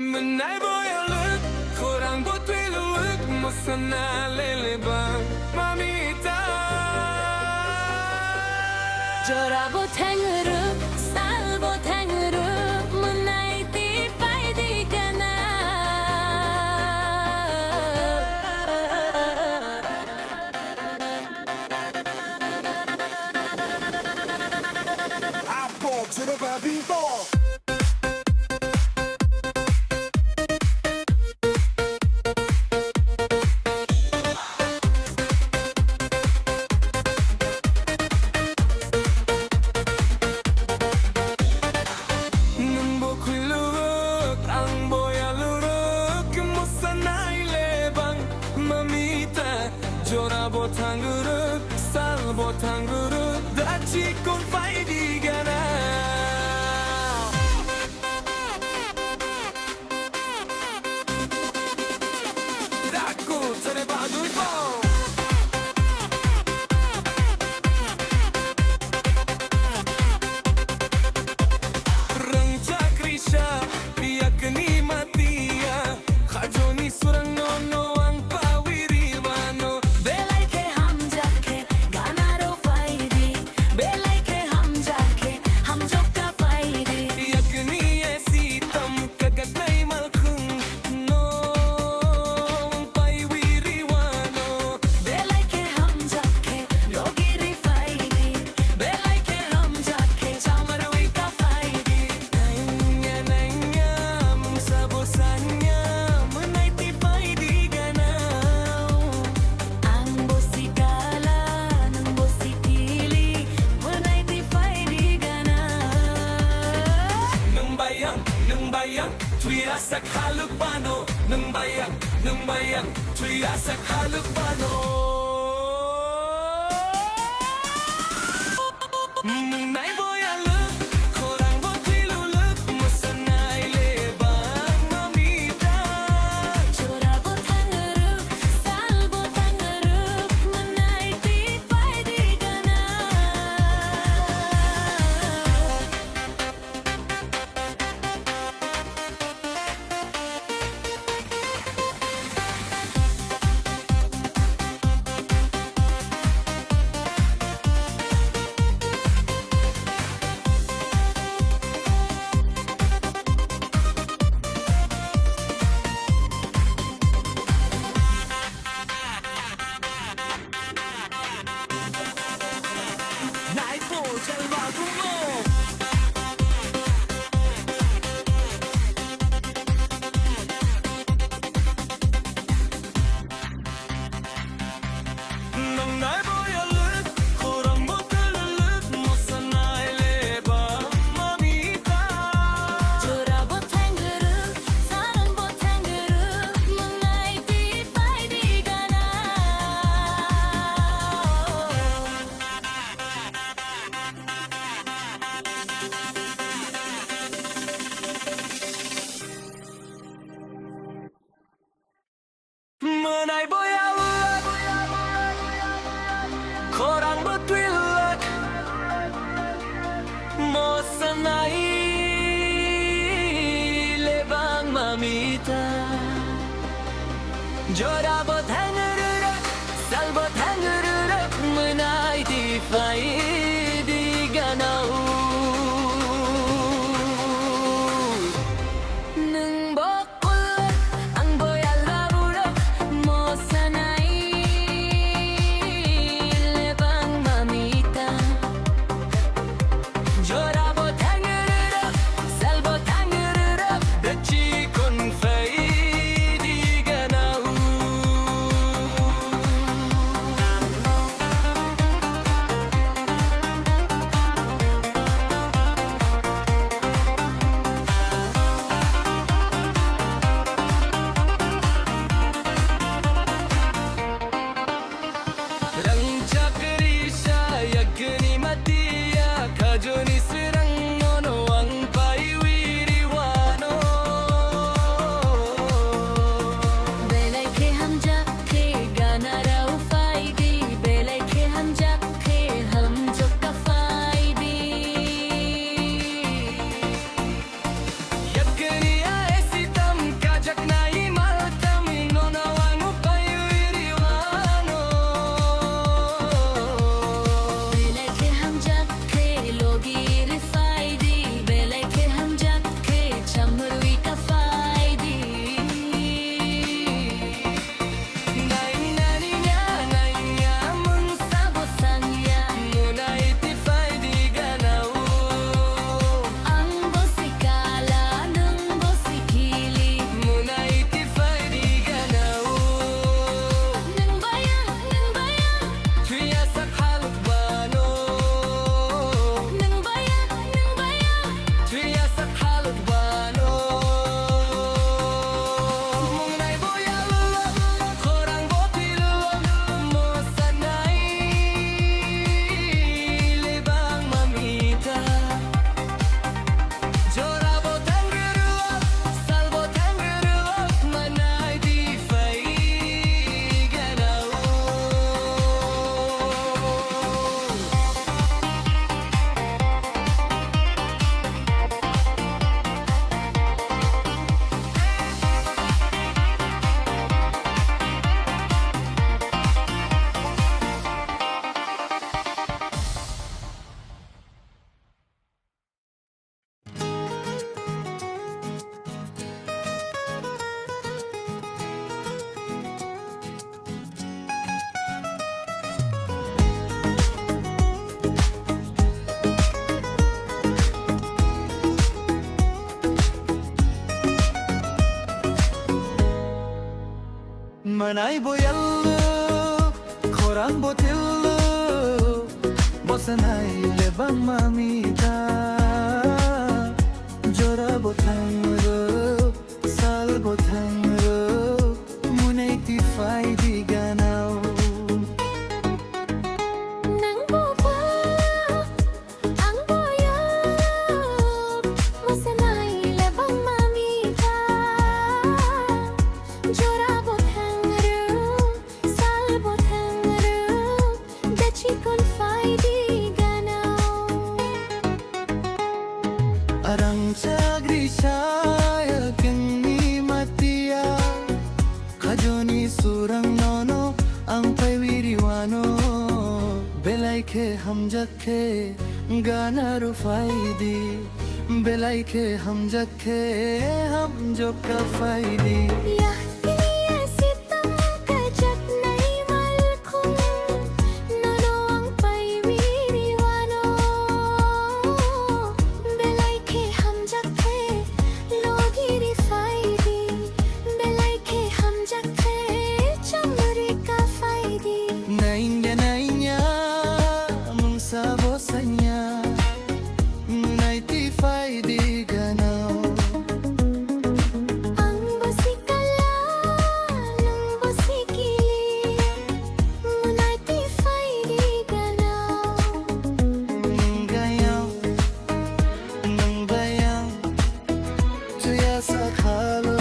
Menai boyalık, korang botwiluik, masana lelebang mamita. Jora botenguru, sal botenguru, menai tipai di kana. I fall to the baby ball. Nang bokwiluik, ang boyaluik, masana lelebang mamita. Jora botanguruk, sal botanguruk, dachi kon fai di gana. Daku tere badui bom. Rang chakrisha, piyak ni matia, khajoni surang no ang pawiriwano. Belai ke hum jaake, gana ro faidi. Belai ke hum jaake, hum jokka faidi. Piyak ni esi tam kagaglay malkhung no ang pawiriwano. Belai ke hum jaake, logiri faidi. Belai ke hum jaake, chamarwi ka faidi. Nanya mong sabosanya, menai tipay di ganaw. Ang bosikala ng bosikili, munay di faidi gana. Nang bayang, tuya sa kalupano. Nang bayang, tuya sa kalupano. Menai boyaluik, korang botwiluik, masanay lebang mamita. Jora botanguru, sal botanguru, munay di faidi gana. Naipo jalwa gumo. Nang naiboyaluik, korang botwiluik, masanay lebang mamita. Jora botanguru, sal botanguru, munay di faidi gana. Menai boyaluik, korang botwiluik, masanay lebang mamita. Jora botanguruk, sal botanguruk, menai di faidi ganaw. Nang bokulak, ang boyalabulak, mo sanay lebang mamita. Jora botanguruk, sal botanguruk, dachi kon fai di ganaw. manay boyallu Korang botillu Bosanay lebang mamita Jora botangru Sal botangru Munay tifay di ganaw Nang boba ang boyog Masanay lebang mamita Jora botangru Sal botangru Dachi kon fay di ganaw Arang chagri shaya kani matia Kajoni surang nono ang paywiriwano Belay ke hum jakke gana rufaidi Belay ke hum jakke hum jokka faidi Yah kiniya sitang kajak na'y malkong Nono ang paywiriwano Belay ke hamjak ke logiri faydi Belay ke hamjak ke chamri ka faydi Nainya mung sabosanya Munay tifay di ganaw Ang basikala ng basikili Munay tifay di ganaw Nang gayang Nang bayang Tuya sa kalo